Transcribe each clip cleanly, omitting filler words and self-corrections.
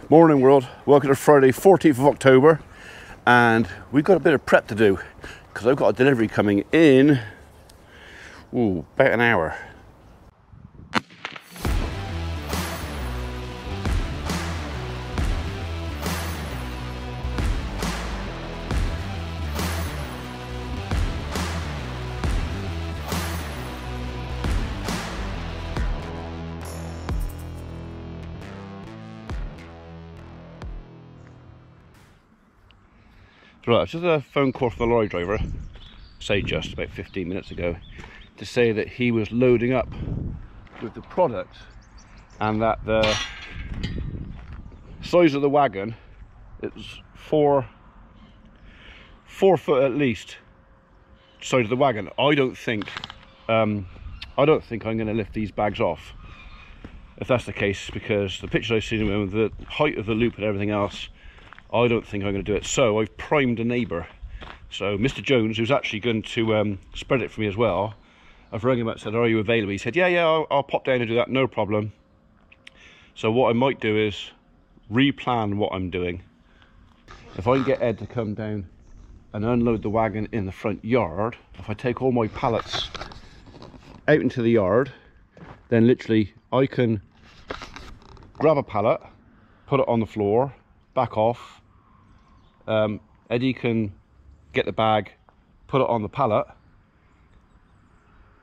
Morning world, welcome to Friday 14th of October, and we've got a bit of prep to do because I've got a delivery coming in about an hour. Right, just a phone call from the lorry driver, just about 15 minutes ago, to say that he was loading up with the product and that the size of the wagon is 4 foot at least size of the wagon. I don't think I'm going to lift these bags off if that's the case, because the pictures I've seen with the height of the loop and everything else, I don't think I'm going to do it. So I've primed a neighbour. So Mr. Jones, who's actually going to spread it for me as well, I've rung him up and said, are you available? He said, yeah, I'll pop down and do that, no problem. So what I might do is replan what I'm doing. If I can get Ed to come down and unload the wagon in the front yard, if I take all my pallets out into the yard, then literally I can grab a pallet, put it on the floor, back off. Eddie can get the bag, put it on the pallet,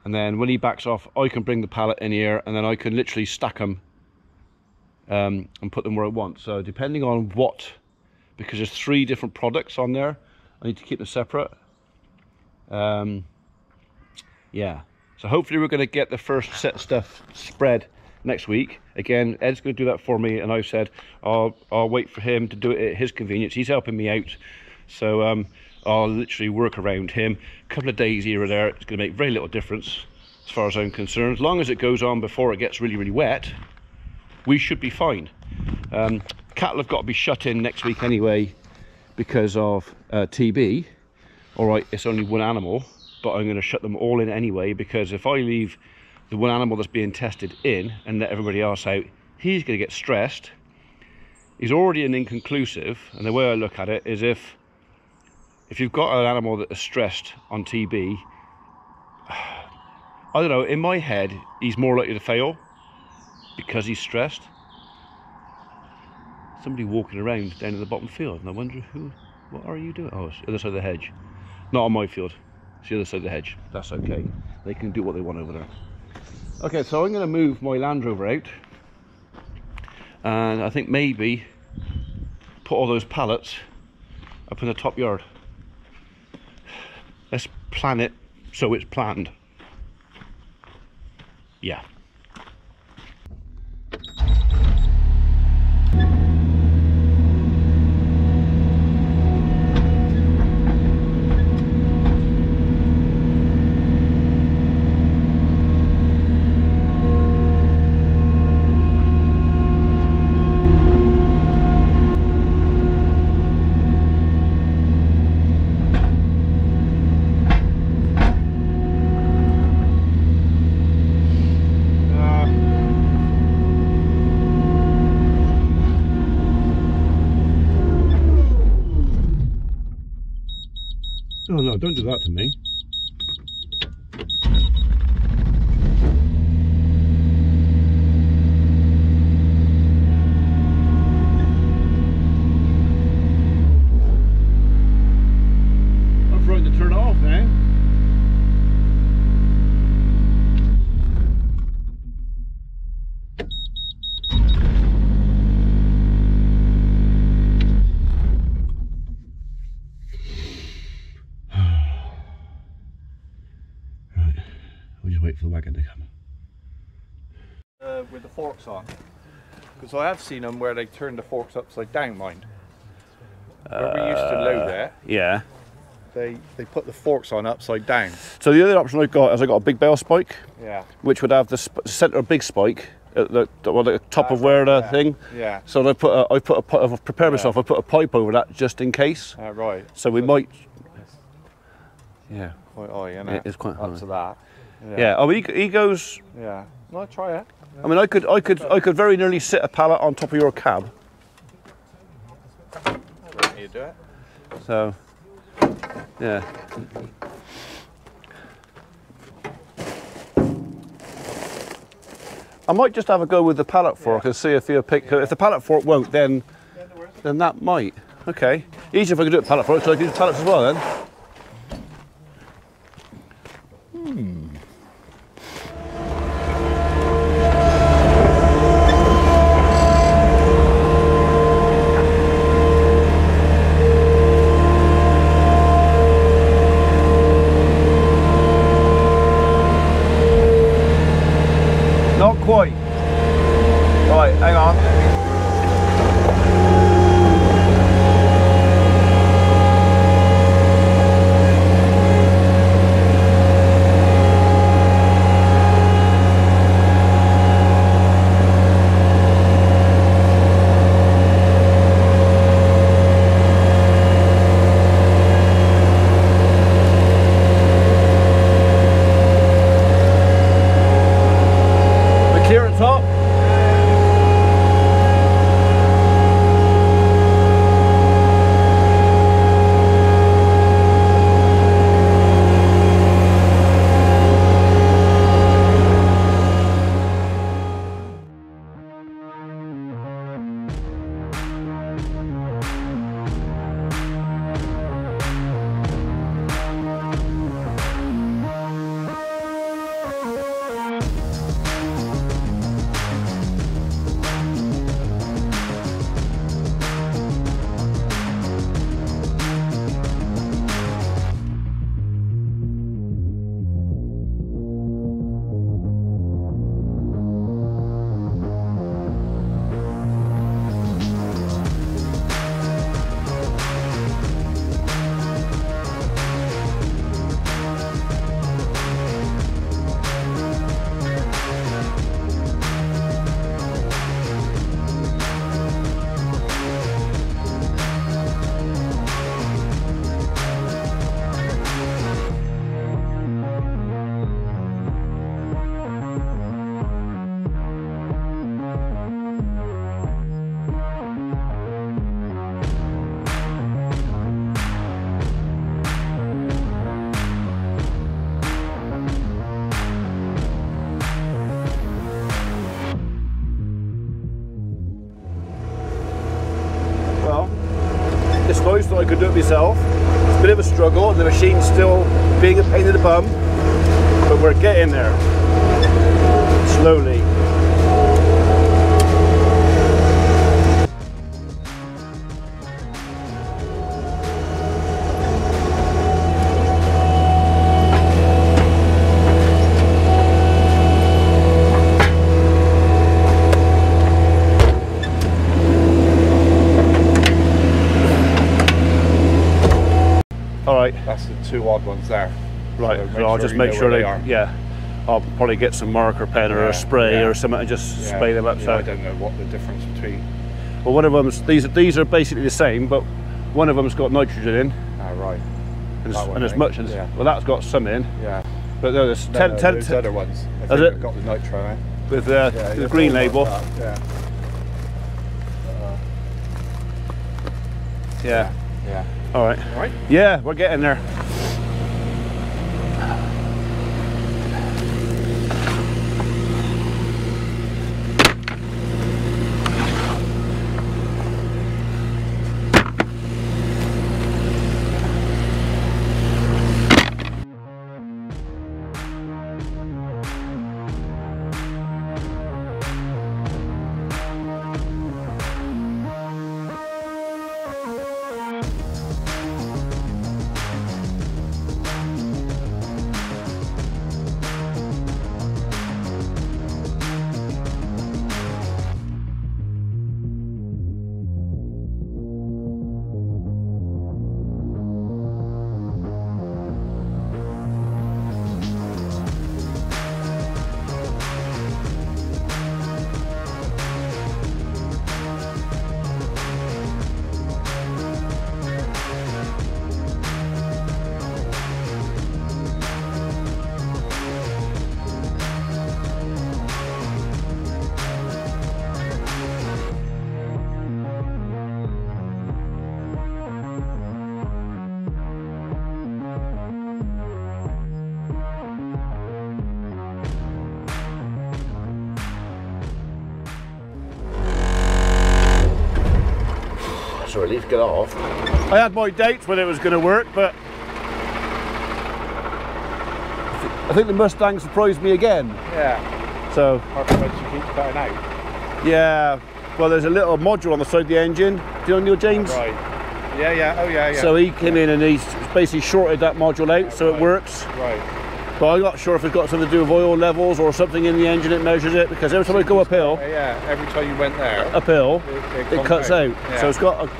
and then when he backs off, I can bring the pallet in here, and then I can literally stack them and put them where I want. So depending on what, because there's 3 different products on there, I need to keep them separate. Yeah, so hopefully we're going to get the first set of stuff spread next week. Again, Ed's going to do that for me, and I've said I'll wait for him to do it at his convenience. He's helping me out, so I'll literally work around him. A couple of days here or there, it's going to make very little difference as far as I'm concerned. As long as it goes on before it gets really wet, we should be fine. Cattle have got to be shut in next week anyway because of TB. All right, it's only one animal, but I'm going to shut them all in anyway, because if I leave the one animal that's being tested in and let everybody else out, he's going to get stressed. He's already an inconclusive, and the way I look at it is if you've got an animal that is stressed on TB, I don't know, in my head he's more likely to fail because he's stressed. Somebody walking around down in the bottom field, and I wonder what are you doing? Oh, it's the other side of the hedge. Not on my field, it's the other side of the hedge. That's okay, they can do what they want over there. Okay, so I'm going to move my Land Rover out, and I think maybe put all those pallets up in the top yard. Let's plan it so it's planned. Yeah. Oh no, don't do that to me. I'm frightened to turn it off now. Wait for the wagon to come. With the forks on, because I have seen them where they turn the forks upside down, mind. Where we used to load it, yeah, they put the forks on upside down. So the other option I've got is I got a big bale spike, Yeah. which would have the centre big spike at the top of where the thing. Yeah. So I've prepared myself. I put a pipe over that just in case. Right. So we might. Yeah. Quite high, isn't it? It's quite high. Up to that. Yeah. Oh, he goes. Yeah. No, try it. I mean, I could very nearly sit a pallet on top of your cab. you do it. So, yeah. I might just have a go with the pallet fork and see if you pick. If the pallet fork won't, then that might. Okay. Easy if I could do it pallet fork, so I can do pallets as well then. Not quite. Right, hang on. Clear at top. Decided I could do it myself. It's a bit of a struggle and the machine's still being a pain in the bum, but we're getting there slowly. Alright. That's the two odd ones there. Right, so I'll just make sure they they are. Yeah. I'll probably get some marker pen or a spray or something and just spray them up. Yeah, So I don't know what the difference between. well, one of them's these are basically the same, but one of them's got nitrogen in. Ah, right. And as much as well, that's got some in. Yeah. But no, there's those other ones. I think they've got the nitro in. with the green label. Yeah. Yeah. Yeah. All right. All right. Yeah, we're getting there. really to get off. I had my doubts whether it was going to work, but I think the Mustang surprised me again. Yeah. So. When she keeps cutting out. Yeah. Well, there's a little module on the side of the engine. Do you know Neil James? Right. Yeah, yeah. Oh, yeah, yeah. So he came in and he's basically shorted that module out, so it works. Right. But I'm not sure if it's got something to do with oil levels or something in the engine. It measures it, because every time I go uphill. Yeah. Every time you went there. Uphill, it cuts out. Yeah. So it's got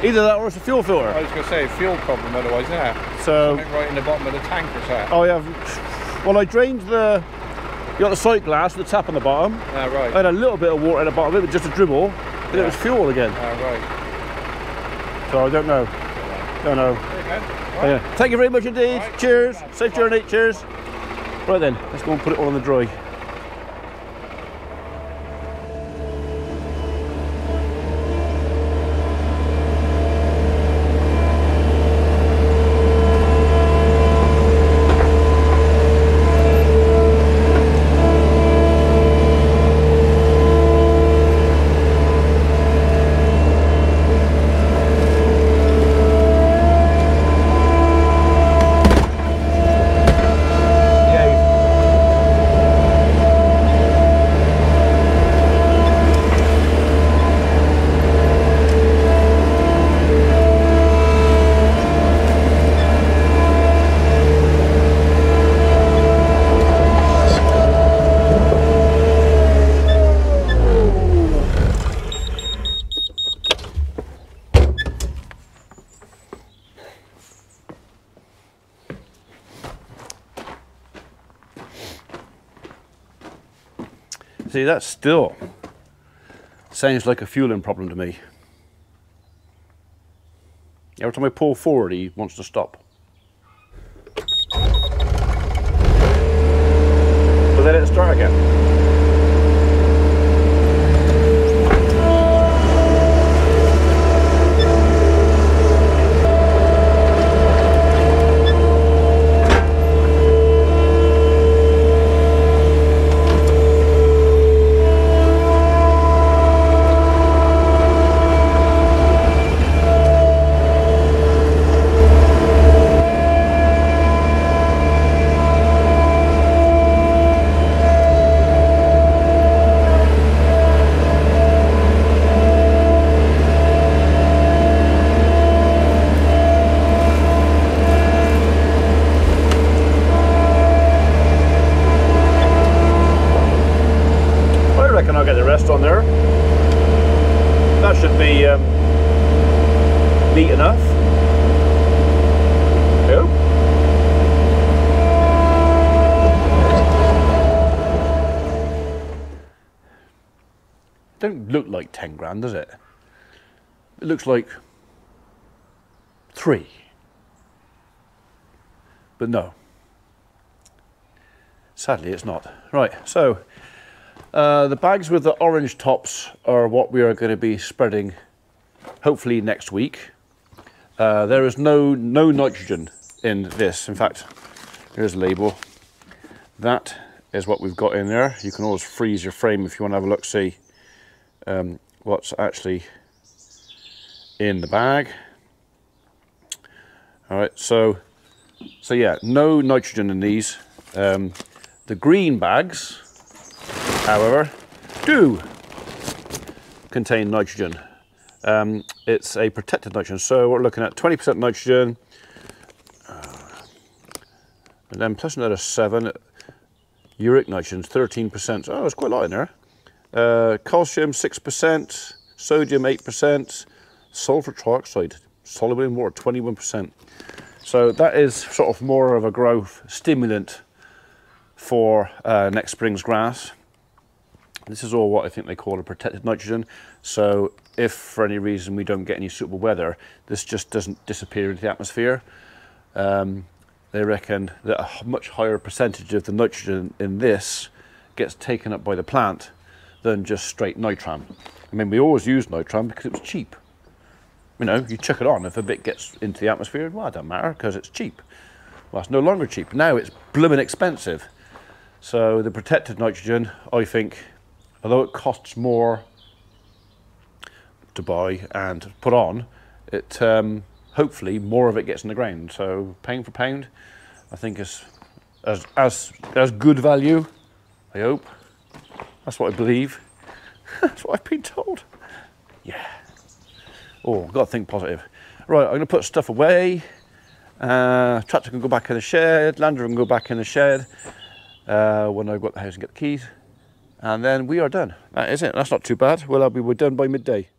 either that or it's a fuel filter. I was going to say fuel problem otherwise, yeah. So something right in the bottom of the tank or something. I have. Well, I drained the. You got the sight glass with the tap on the bottom. Yeah, right. I had a little bit of water at the bottom of it, but just a dribble. And it was fuel again. Right. So I don't know. Don't know. Right. Yeah. Thank you very much indeed. Right. Cheers. Safe journey. Cheers. Right then, let's go and put it all on the dry. See, that still sounds like a fueling problem to me. Every time I pull forward, he wants to stop. But then it'll start again. On there, that should be neat enough. Go. Don't look like 10 grand, does it? It looks like 3, but no, sadly it's not. Right, so the bags with the orange tops are what we are going to be spreading hopefully next week. There is no nitrogen in this. In fact, here's a label. That is what we've got in there. You can always freeze your frame if you want to have a look, see what's actually in the bag. All right, so yeah, no nitrogen in these. The green bags, however, do contain nitrogen. It's a protected nitrogen, so we're looking at 20% nitrogen, and then plus another 7. Uric nitrogen, 13%. Oh, it's quite a lot in there. Calcium, 6%. Sodium, 8%. Sulfur trioxide, soluble in water, 21%. So that is sort of more of a growth stimulant for next spring's grass. This is all what I think they call a protected nitrogen. So if for any reason we don't get any suitable weather, this just doesn't disappear into the atmosphere. They reckon that a much higher percentage of the nitrogen in this gets taken up by the plant than just straight nitram. I mean, we always use nitram because it was cheap. You know, you chuck it on, if a bit gets into the atmosphere, well, it doesn't matter because it's cheap. Well, it's no longer cheap. Now it's blooming expensive. So the protected nitrogen, I think, although it costs more to buy and put on, it hopefully more of it gets in the ground. So pound for pound, I think is as good value. I hope. That's what I believe. That's what I've been told. Yeah. Oh, I've got to think positive. Right, I'm going to put stuff away. Tractor can go back in the shed. Land Rover can go back in the shed when I've got the house and get the keys. And then we are done. That is it. That's not too bad. We're done by midday.